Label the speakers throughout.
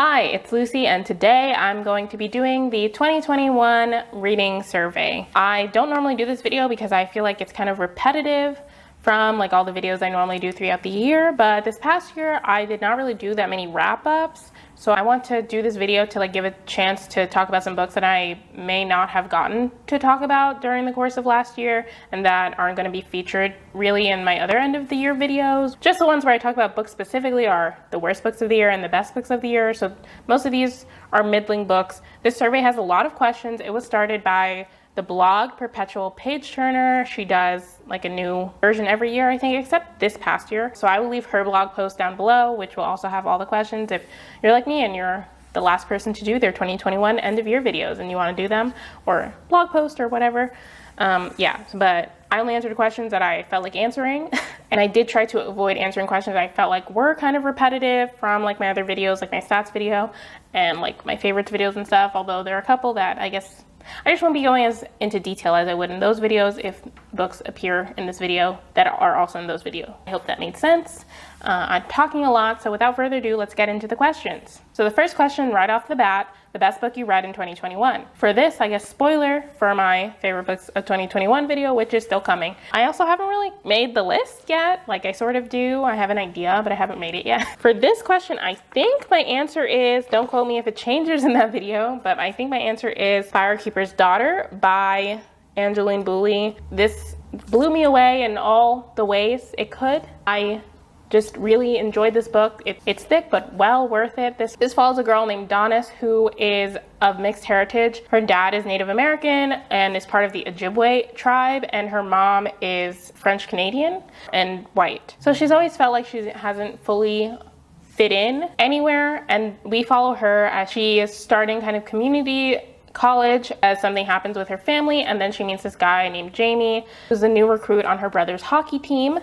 Speaker 1: Hi, it's Lucy, and today I'm going to be doing the 2021 reading survey. I don't normally do this video because I feel like it's kind of repetitive from all the videos I normally do throughout the year, but this past year I did not really do that many wrap-ups, so I want to do this video to give a chance to talk about some books that I may not have gotten to talk about during the course of last year and that aren't going to be featured really in my other end of the year videos. Just the ones where I talk about books specifically are the worst books of the year and the best books of the year, so most of these are middling books. This survey has a lot of questions. It was started by the blog Perpetual Page Turner. She does a new version every year, I think, except this past year. So I will leave her blog post down below, which will also have all the questions. If you're like me and you're the last person to do their 2021 end of year videos and you want to do them, or blog post or whatever, but I only answered questions that I felt like answering. And I did try to avoid answering questions I felt like were kind of repetitive from my other videos, like my stats video and my favorites videos and stuff, although there are a couple that I guess I just won't be going as into detail as I would in those videos if books appear in this video that are also in those videos. I hope that made sense. I'm talking a lot, so without further ado, let's get into the questions. So the first question right off the bat, the best book you read in 2021. For this, I guess spoiler for my favorite books of 2021 video, which is still coming. I also haven't really made the list yet. I sort of do. I have an idea, but I haven't made it yet. For this question, I think my answer is, don't quote me if it changes in that video, but I think my answer is Firekeeper's Daughter by Angeline Boulley. This blew me away in all the ways it could. I just really enjoyed this book. It's thick, but well worth it. This follows a girl named Donis who is of mixed heritage. Her dad is Native American and is part of the Ojibwe tribe, and her mom is French Canadian and white. So she's always felt like she hasn't fully fit in anywhere, and we follow her as she is starting kind of community college as something happens with her family, and then she meets this guy named Jamie, who's a new recruit on her brother's hockey team,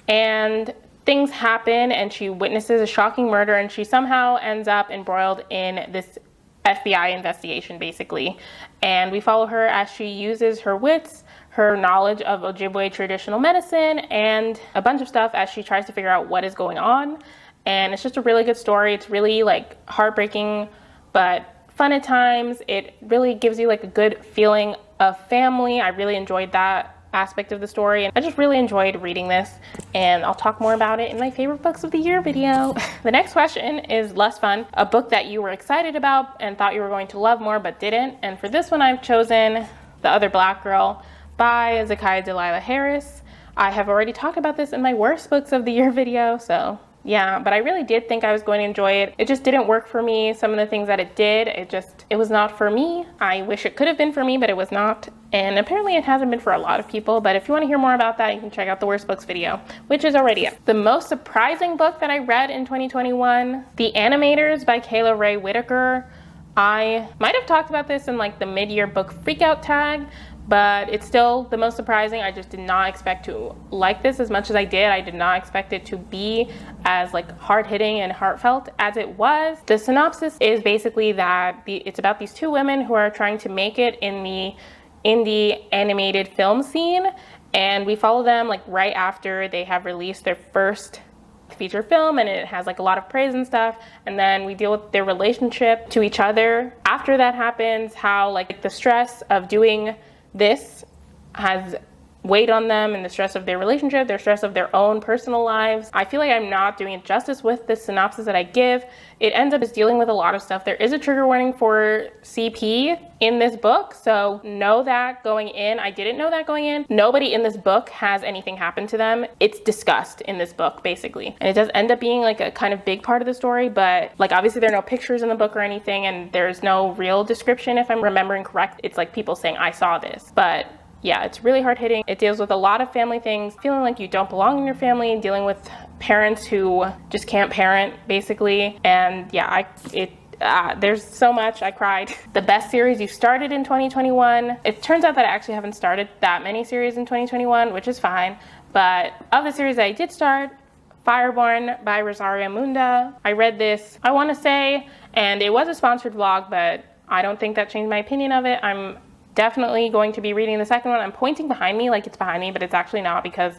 Speaker 1: and things happen and she witnesses a shocking murder and she somehow ends up embroiled in this FBI investigation, basically. And we follow her as she uses her wits, her knowledge of Ojibwe traditional medicine, and a bunch of stuff as she tries to figure out what is going on. And it's just a really good story. It's really heartbreaking, but fun at times. It really gives you a good feeling of family. I really enjoyed that aspect of the story, and I just really enjoyed reading this, and I'll talk more about it in my favorite books of the year video. The next question is less fun. A book that you were excited about and thought you were going to love more but didn't. And for this one, I've chosen The Other Black Girl by Zakiya Dalila Harris. I have already talked about this in my worst books of the year video, so yeah, but I really did think I was going to enjoy it. It just didn't work for me. Some of the things that it did, it was not for me. I wish it could have been for me, but it was not. And apparently it hasn't been for a lot of people. But if you want to hear more about that, you can check out the worst books video, which is already up. The most surprising book that I read in 2021, The Animators by Kayla Ray Whitaker. I might have talked about this in the mid-year book freakout tag, but it's still the most surprising. I just did not expect to like this as much as I did. I did not expect it to be as hard-hitting and heartfelt as it was. The synopsis is basically that it's about these two women who are trying to make it in the indie animated film scene, and we follow them right after they have released their first feature film, and it has a lot of praise and stuff, and then we deal with their relationship to each other after that happens, how the stress of doing this has weighed on them, and the stress of their relationship, their stress of their own personal lives. I feel like I'm not doing it justice with the synopsis that I give. It ends up dealing with a lot of stuff. There is a trigger warning for CP in this book, so know that going in. I didn't know that going in. Nobody in this book has anything happen to them. It's discussed in this book, basically. And it does end up being a kind of big part of the story, but obviously there are no pictures in the book or anything, and there's no real description, if I'm remembering correct. It's people saying, I saw this. But yeah, it's really hard-hitting. It deals with a lot of family things, feeling like you don't belong in your family, and dealing with parents who just can't parent, basically. And yeah, there's so much. I cried. The best series you started in 2021. It turns out that I actually haven't started that many series in 2021, which is fine. But of the series that I did start, Fireborne by Rosaria Munda. I read this, I want to say, and it was a sponsored vlog, but I don't think that changed my opinion of it. I'm definitely going to be reading the second one. I'm pointing behind me like it's behind me, but it's actually not, because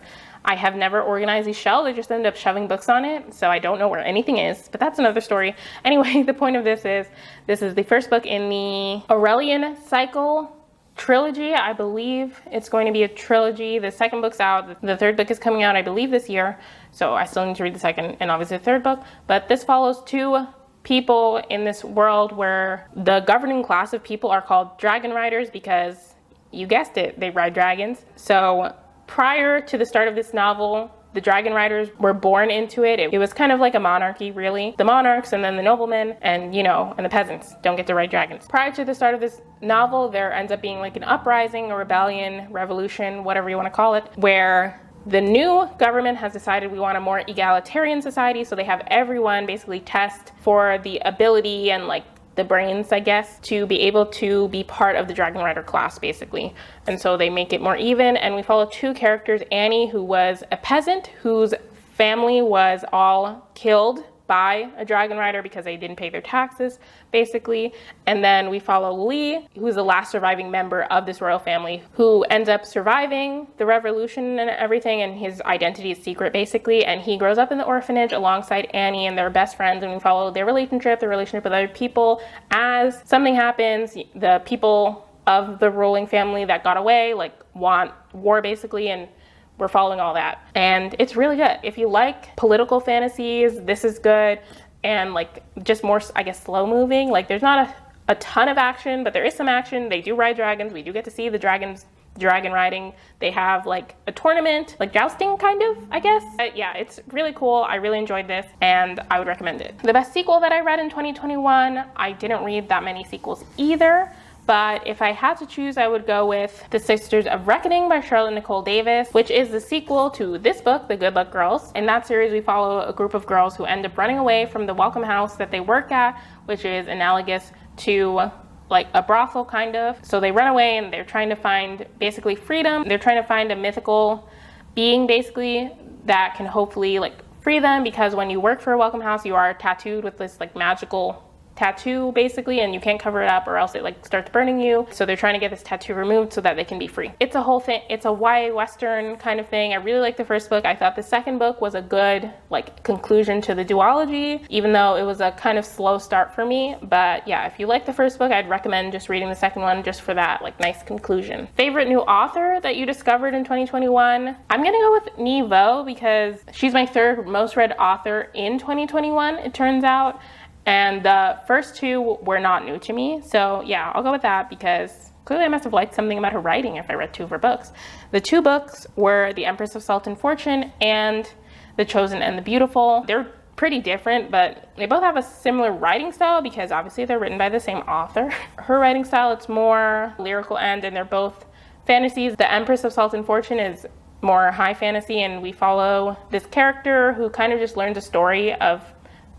Speaker 1: I have never organized these shelves. I just ended up shoving books on it, so I don't know where anything is, but that's another story. Anyway, the point of this is the first book in the Aurelian cycle trilogy. I believe it's going to be a trilogy. The second book's out. The third book is coming out, I believe, this year, so I still need to read the second and obviously the third book. But this follows two people in this world where the governing class of people are called dragon riders because, you guessed it, they ride dragons. So prior to the start of this novel, the dragon riders were born into it. It was kind of like a monarchy, really. The monarchs and then the noblemen and, and the peasants don't get to ride dragons. Prior to the start of this novel, there ends up being like an uprising, a rebellion, revolution, whatever you want to call it, where the new government has decided we want a more egalitarian society. So they have everyone basically test for the ability and like the brains, I guess, to be able to be part of the dragon rider class, basically. And so they make it more even, and we follow two characters. Annie, who was a peasant whose family was all killed by a dragon rider because they didn't pay their taxes, basically. And then we follow Lee, who's the last surviving member of this royal family, who ends up surviving the revolution and everything, and his identity is secret, basically. And he grows up in the orphanage alongside Annie, and they're best friends, and we follow their relationship with other people. As something happens, the people of the ruling family that got away, like, want war, basically, and we're following all that. And it's really good. If you like political fantasies, this is good. And like just more, I guess, slow moving. Like there's not a ton of action, but there is some action. They do ride dragons. We do get to see the dragon riding. They have like a tournament, like jousting kind of, I guess. Yeah, it's really cool. I really enjoyed this and I would recommend it. The best sequel that I read in 2021, I didn't read that many sequels either. But if I had to choose, I would go with The Sisters of Reckoning by Charlotte Nicole Davis, which is the sequel to this book, The Good Luck Girls. In that series, we follow a group of girls who end up running away from the Welcome House that they work at, which is analogous to like a brothel kind of. So they run away and they're trying to find basically freedom. They're trying to find a mythical being basically that can hopefully like free them, because when you work for a Welcome House, you are tattooed with this like magical tattoo basically, and you can't cover it up or else it like starts burning you. So they're trying to get this tattoo removed so that they can be free. It's a whole thing. It's a YA Western kind of thing. I really liked the first book. I thought the second book was a good like conclusion to the duology, even though it was a kind of slow start for me. But yeah, if you like the first book, I'd recommend just reading the second one just for that like nice conclusion. Favorite new author that you discovered in 2021? I'm gonna go with Nhi Vo because she's my third most read author in 2021, it turns out. And the first two were not new to me. So yeah, I'll go with that because clearly I must have liked something about her writing if I read two of her books. The two books were The Empress of Salt and Fortune and The Chosen and the Beautiful. They're pretty different, but they both have a similar writing style because obviously they're written by the same author. Her writing style, it's more lyrical and they're both fantasies. The Empress of Salt and Fortune is more high fantasy, and we follow this character who kind of just learns a story of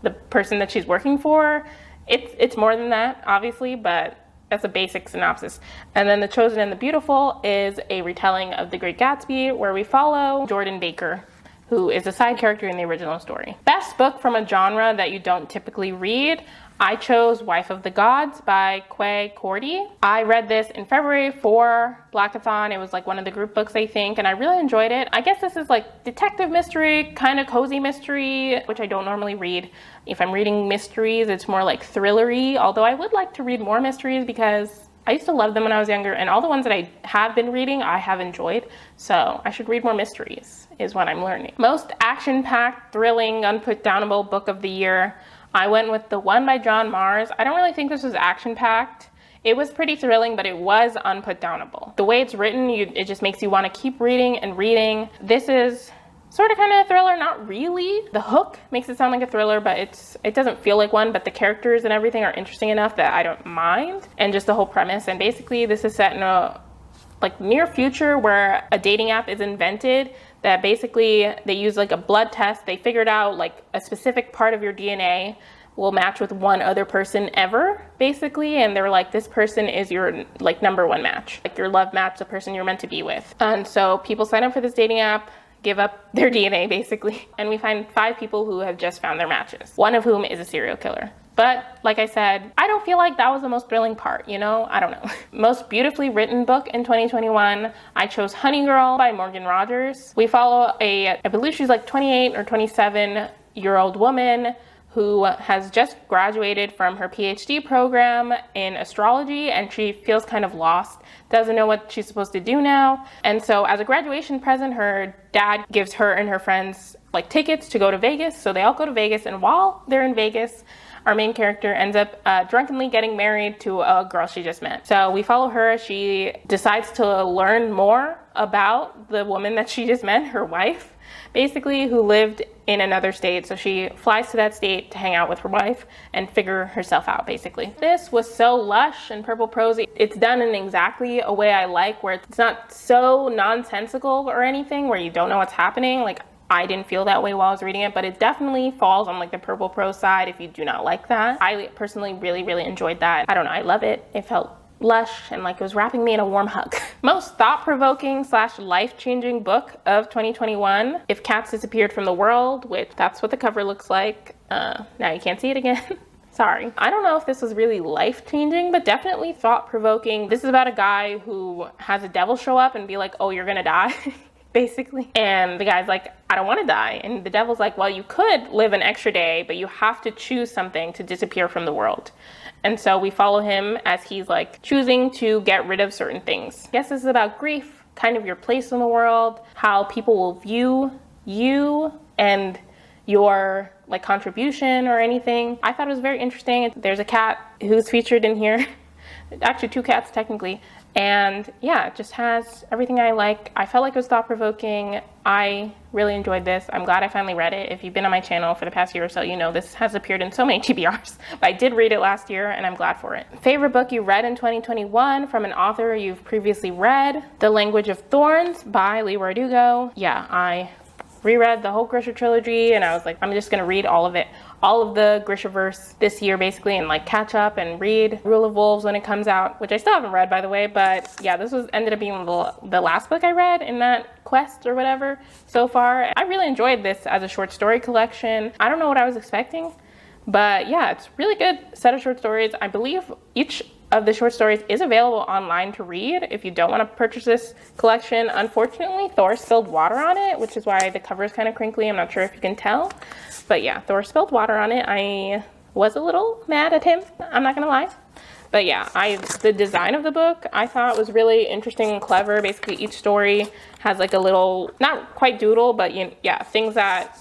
Speaker 1: the person that she's working for. It's more than that, obviously, but that's a basic synopsis. And then The Chosen and the Beautiful is a retelling of The Great Gatsby, where we follow Jordan Baker, who is a side character in the original story. Best book from a genre that you don't typically read. I chose Wife of the Gods by Quay Cordy. I read this in February for Blackathon. It was like one of the group books, I think, and I really enjoyed it. I guess this is like detective mystery, kind of cozy mystery, which I don't normally read. If I'm reading mysteries, it's more like thrillery, although I would like to read more mysteries because I used to love them when I was younger, and all the ones that I have been reading, I have enjoyed. So I should read more mysteries, is what I'm learning. Most action-packed, thrilling, unputdownable book of the year. I went with The One by John Mars. I don't really think this was action-packed. It was pretty thrilling, but it was unputdownable. The way it's written, it just makes you want to keep reading and reading. This is sort of kind of a thriller, not really. The hook makes it sound like a thriller, but it doesn't feel like one, but the characters and everything are interesting enough that I don't mind. And just the whole premise. And basically this is set in a like near future where a dating app is invented that basically they use like a blood test. They figured out like a specific part of your DNA will match with one other person ever, basically. And they're like, this person is your like #1 match, like your love match, the person you're meant to be with. And so people sign up for this dating app, give up their DNA basically. And we find 5 people who have just found their matches, one of whom is a serial killer. But like I said, I don't feel like that was the most thrilling part, you know? I don't know. Most beautifully written book in 2021, I chose Honey Girl by Morgan Rogers. We follow I believe she's like 28 or 27-year-old woman who has just graduated from her PhD program in astrology, and she feels kind of lost, doesn't know what she's supposed to do now. And so as a graduation present, her dad gives her and her friends like tickets to go to Vegas. So they all go to Vegas, and while they're in Vegas, our main character ends up drunkenly getting married to a girl she just met. So we follow her. She decides to learn more about the woman that she just met, her wife, basically, who lived in another state. So she flies to that state to hang out with her wife and figure herself out, basically. This was so lush and purple prose. It's done in exactly a way I like, where it's not so nonsensical or anything where you don't know what's happening. Like, I didn't feel that way while I was reading it, but it definitely falls on like the purple prose side if you do not like that. I personally really enjoyed that. I don't know, I love it. It felt lush and like it was wrapping me in a warm hug. Most thought-provoking / life-changing book of 2021, If Cats Disappeared from the World, which that's what the cover looks like. Now you can't see it again. Sorry. I don't know if this was really life-changing, but definitely thought-provoking. This is about a guy who has a devil show up and be like, oh, you're gonna die. Basically. And the guy's like, I don't want to die. And the devil's like, well, you could live an extra day, but you have to choose something to disappear from the world. And so we follow him as he's like choosing to get rid of certain things. I guess this is about grief, kind of your place in the world, how people will view you and your like contribution or anything. I thought it was very interesting. There's a cat who's featured in here. Actually, 2 cats technically. And yeah, it just has everything I like. I felt like it was thought-provoking. I really enjoyed this. I'm glad I finally read it. If you've been on my channel for the past year or so, you know this has appeared in so many TBRs. But I did read it last year and I'm glad for it. Favorite book you read in 2021 from an author you've previously read? The Language of Thorns by Leigh Bardugo. Yeah, I reread the whole Grisha trilogy and I was like, I'm just gonna read all of it. All of the Grishaverse this year basically, and like catch up and read Rule of Wolves when it comes out, which I still haven't read, by the way. But yeah, this ended up being the last book I read in that quest or whatever so far. I really enjoyed this as a short story collection. I don't know what I was expecting, but yeah, it's really good set of short stories. I believe each of the short stories is available online to read if you don't want to purchase this collection. Unfortunately, Thor spilled water on it, which is why the cover is kind of crinkly. I'm not sure if you can tell, but yeah, Thor spilled water on it. I was a little mad at him, I'm not gonna lie. But yeah, the design of the book I thought was really interesting and clever. Basically, each story has like a little, not quite doodle, but yeah, things that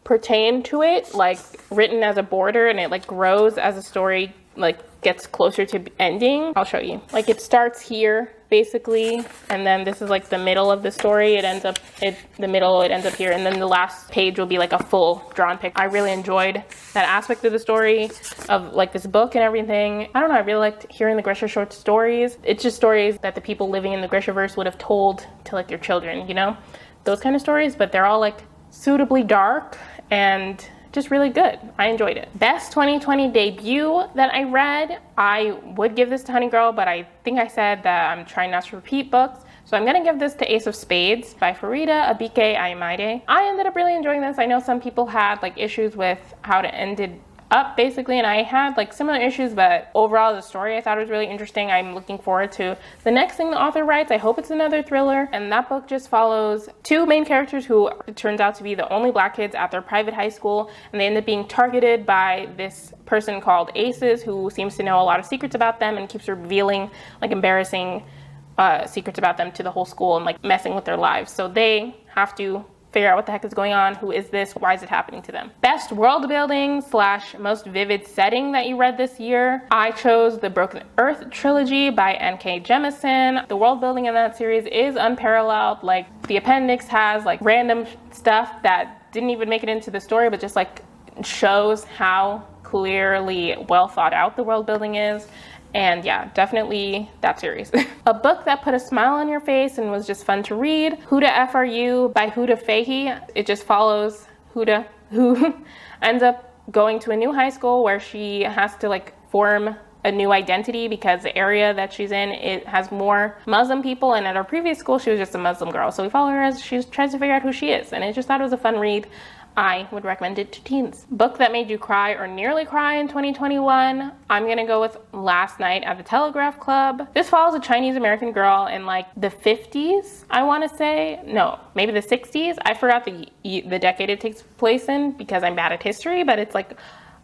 Speaker 1: pertain to it, like written as a border, and it like grows as a story like gets closer to ending. I'll show you. Like it starts here basically, and then this is like the middle of the story. It ends up here, and then the last page will be like a full drawn picture. I really enjoyed that aspect of the story of like this book and everything. I don't know, I really liked hearing the Grisha short stories. It's just stories that the people living in the Grishaverse would have told to like their children, you know, those kind of stories, but they're all like suitably dark and just really good. I enjoyed it. Best 2020 debut that I read, I would give this to Honey Girl, but I think I said that I'm trying not to repeat books. So I'm gonna give this to Ace of Spades by Farida Abike Ayamaide. I ended up really enjoying this. I know some people had like issues with how it ended up basically, and I had like similar issues, but overall the story I thought was really interesting. I'm looking forward to the next thing the author writes. I hope it's another thriller. And that book just follows 2 main characters who it turns out to be the only Black kids at their private high school, and they end up being targeted by this person called Aces, who seems to know a lot of secrets about them and keeps revealing like embarrassing secrets about them to the whole school and like messing with their lives. So they have to figure out what the heck is going on. Who is this? Why is it happening to them? Best world building / most vivid setting that you read this year. I chose the Broken Earth trilogy by N.K. Jemisin. The world building in that series is unparalleled. Like the appendix has like random stuff that didn't even make it into the story, but just like shows how clearly well thought out the world building is. And yeah, definitely that series. A book that put a smile on your face and was just fun to read. Who the F Are You by Huda Fahey. It just follows Huda, who ends up going to a new high school where she has to like form a new identity because the area that she's in, it has more Muslim people, and at her previous school she was just a Muslim girl. So we follow her as she tries to figure out who she is, and I just thought it was a fun read. I would recommend it to teens. Book that made you cry or nearly cry in 2021. I'm gonna go with Last Night at the Telegraph Club. This follows a Chinese American girl in like the 50s, I wanna say. No, maybe the 60s. I forgot the decade it takes place in because I'm bad at history, but it's like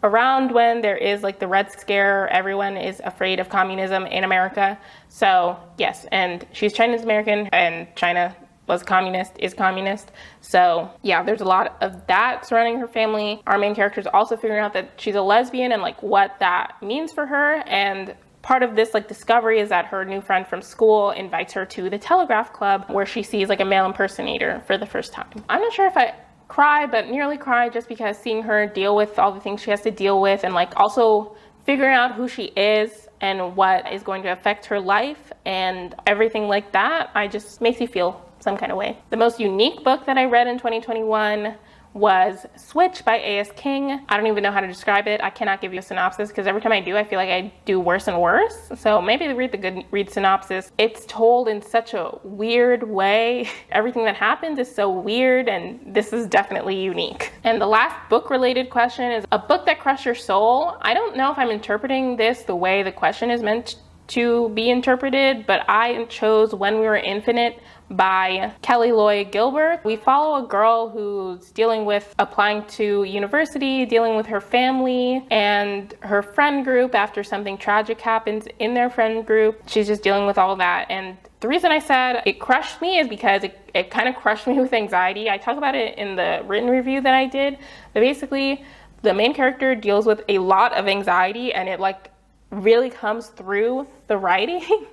Speaker 1: around when there is like the Red Scare, everyone is afraid of communism in America. So yes, and she's Chinese American and China was communist, is communist. So yeah, there's a lot of that surrounding her family. Our main character is also figuring out that she's a lesbian and like what that means for her. And part of this like discovery is that her new friend from school invites her to the Telegraph Club where she sees like a male impersonator for the first time. I'm not sure if I cry, but nearly cry, just because seeing her deal with all the things she has to deal with and like also figuring out who she is and what is going to affect her life and everything like that, I just makes you feel some kind of way. The most unique book that I read in 2021 was Switch by A.S. King. I don't even know how to describe it. I cannot give you a synopsis because every time I do, I feel like I do worse and worse. So maybe read the Goodreads synopsis. It's told in such a weird way. Everything that happens is so weird, and this is definitely unique. And the last book related question is a book that crushed your soul. I don't know if I'm interpreting this the way the question is meant to be interpreted, but I chose When We Were Infinite by Kelly Lloyd Gilbert. We follow a girl who's dealing with applying to university, dealing with her family and her friend group after something tragic happens in their friend group. She's just dealing with all that. And the reason I said it crushed me is because it kind of crushed me with anxiety. I talk about it in the written review that I did, but basically the main character deals with a lot of anxiety and it like really comes through the writing.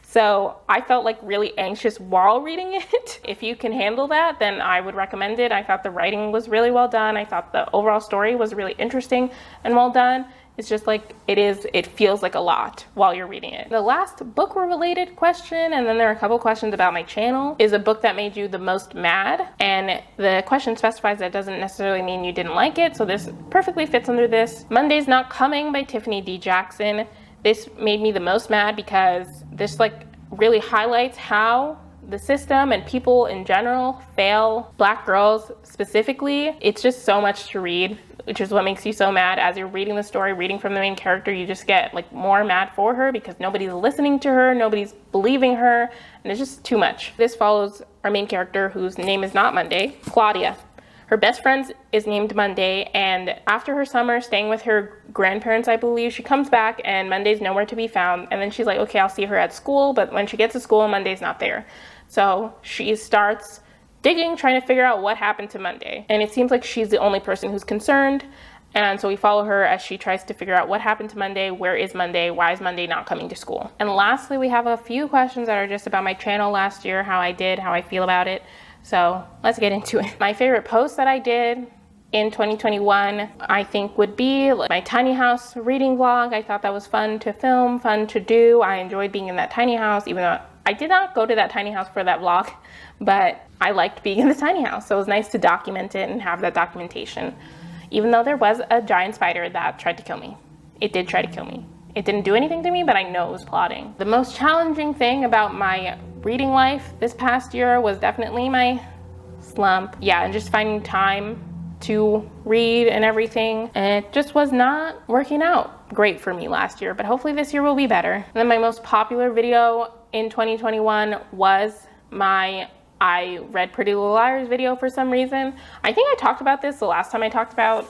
Speaker 1: So I felt like really anxious while reading it. If you can handle that, then I would recommend it. I thought the writing was really well done. I thought the overall story was really interesting and well done. It's just like it feels like a lot while you're reading it. The last book related question, and then there are a couple questions about my channel, is a book that made you the most mad. And the question specifies that doesn't necessarily mean you didn't like it. So this perfectly fits under this. Monday's Not Coming by Tiffany D. Jackson. This made me the most mad because this like really highlights how the system and people in general fail Black girls specifically. It's just so much to read, which is what makes you so mad. As you're reading the story, reading from the main character, you just get like more mad for her because nobody's listening to her, nobody's believing her, and it's just too much. This follows our main character whose name is not Monday, Claudia. Her best friend is named Monday, and after her summer staying with her grandparents, I believe, she comes back and Monday's nowhere to be found. And then she's like, okay, I'll see her at school. But when she gets to school, Monday's not there. So she starts digging, trying to figure out what happened to Monday. And it seems like she's the only person who's concerned. And so we follow her as she tries to figure out what happened to Monday, where is Monday, why is Monday not coming to school? And lastly, we have a few questions that are just about my channel last year, how I did, how I feel about it. So let's get into it. My favorite post that I did in 2021, I think would be my tiny house reading vlog. I thought that was fun to film, fun to do. I enjoyed being in that tiny house, even though I did not go to that tiny house for that vlog, but I liked being in the tiny house. So it was nice to document it and have that documentation. Even though there was a giant spider that tried to kill me. It did try to kill me. It didn't do anything to me, but I know it was plotting. The most challenging thing about my reading life this past year was definitely my slump. Yeah, and just finding time to read and everything. And it just was not working out great for me last year, but hopefully this year will be better. And then my most popular video in 2021 was my I read Pretty Little Liars video for some reason. I think I talked about this the last time I talked about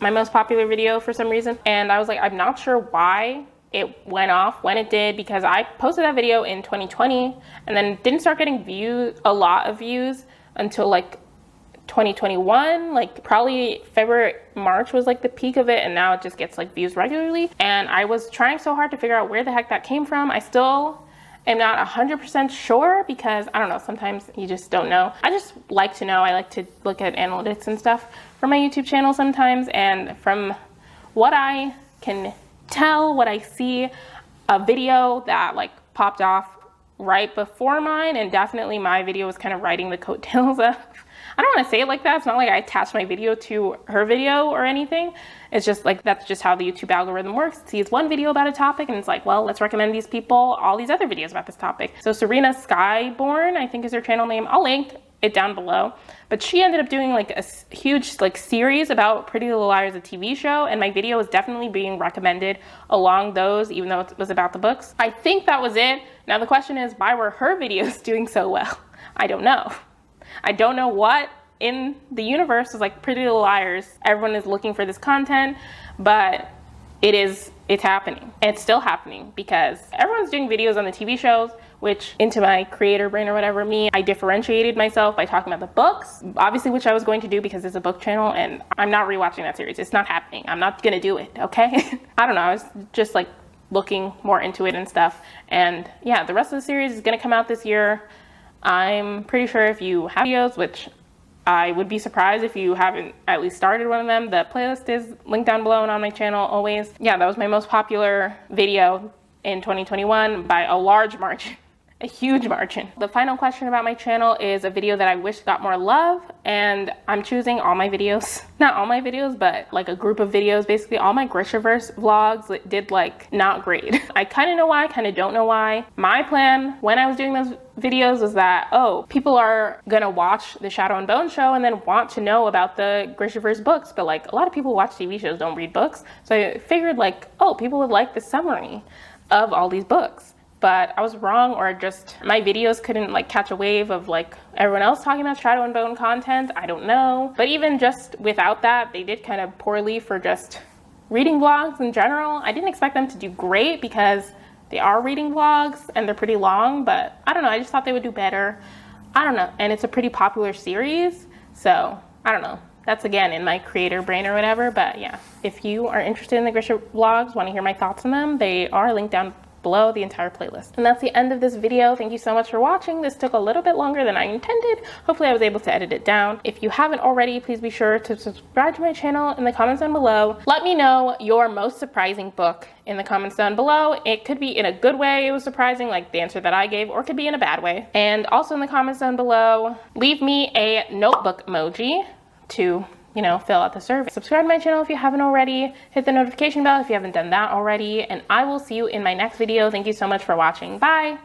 Speaker 1: my most popular video for some reason. And I was like, I'm not sure why it went off when it did, because I posted that video in 2020 and then didn't start getting a lot of views until like 2021, like probably February, March was like the peak of it, and now it just gets like views regularly. And I was trying so hard to figure out where the heck that came from. I still am not 100% sure because I don't know, sometimes you just don't know. I just like to know. I like to look at analytics and stuff for my YouTube channel sometimes, and from what I can tell, what I see, a video that like popped off right before mine, and definitely my video was kind of riding the coattails of. I don't want to say it like that. It's not like I attached my video to her video or anything. It's just like, that's just how the YouTube algorithm works. It sees one video about a topic and it's like, well, let's recommend these people all these other videos about this topic. So Serena Skyborn, I think is her channel name. I'll link it down below. But she ended up doing like a huge like series about Pretty Little Liars, a TV show, and my video was definitely being recommended along those, even though it was about the books. I think that was it. Now the question is, why were her videos doing so well? I don't know. I don't know what in the universe is like Pretty Little Liars. Everyone is looking for this content, but it's happening. And it's still happening because everyone's doing videos on the TV shows, which into my creator brain or whatever, I differentiated myself by talking about the books, obviously, which I was going to do because it's a book channel, and I'm not rewatching that series. It's not happening. I'm not gonna do it, okay? I don't know, I was just like looking more into it and stuff. And yeah, the rest of the series is gonna come out this year. I'm pretty sure if you have videos, which I would be surprised if you haven't at least started one of them. The playlist is linked down below and on my channel always. Yeah, that was my most popular video in 2021 by a large margin. A huge margin. The final question about my channel is a video that I wish got more love, and I'm choosing all my videos. Not all my videos, but like a group of videos. Basically all my Grishaverse vlogs did like not great. I kind of know why, kind of don't know why. My plan when I was doing those videos was that, oh, people are gonna watch the Shadow and Bone show and then want to know about the Grishaverse books, but like a lot of people watch TV shows, don't read books. So I figured like, oh, people would like the summary of all these books. But I was wrong, or just my videos couldn't like catch a wave of like everyone else talking about Shadow and Bone content. I don't know. But even just without that, they did kind of poorly for just reading vlogs in general. I didn't expect them to do great because they are reading vlogs and they're pretty long, but I don't know. I just thought they would do better. I don't know. And it's a pretty popular series. So I don't know. That's again in my creator brain or whatever. But yeah, if you are interested in the Grisha vlogs, want to hear my thoughts on them, they are linked down below, the entire playlist. And that's the end of this video. Thank you so much for watching. This took a little bit longer than I intended. Hopefully I was able to edit it down. If you haven't already, please be sure to subscribe to my channel in the comments down below. Let me know your most surprising book in the comments down below. It could be in a good way, it was surprising, like the answer that I gave, or it could be in a bad way. And also in the comments down below, leave me a notebook emoji to fill out the survey. Subscribe to my channel if you haven't already. Hit the notification bell if you haven't done that already. And I will see you in my next video. Thank you so much for watching. Bye.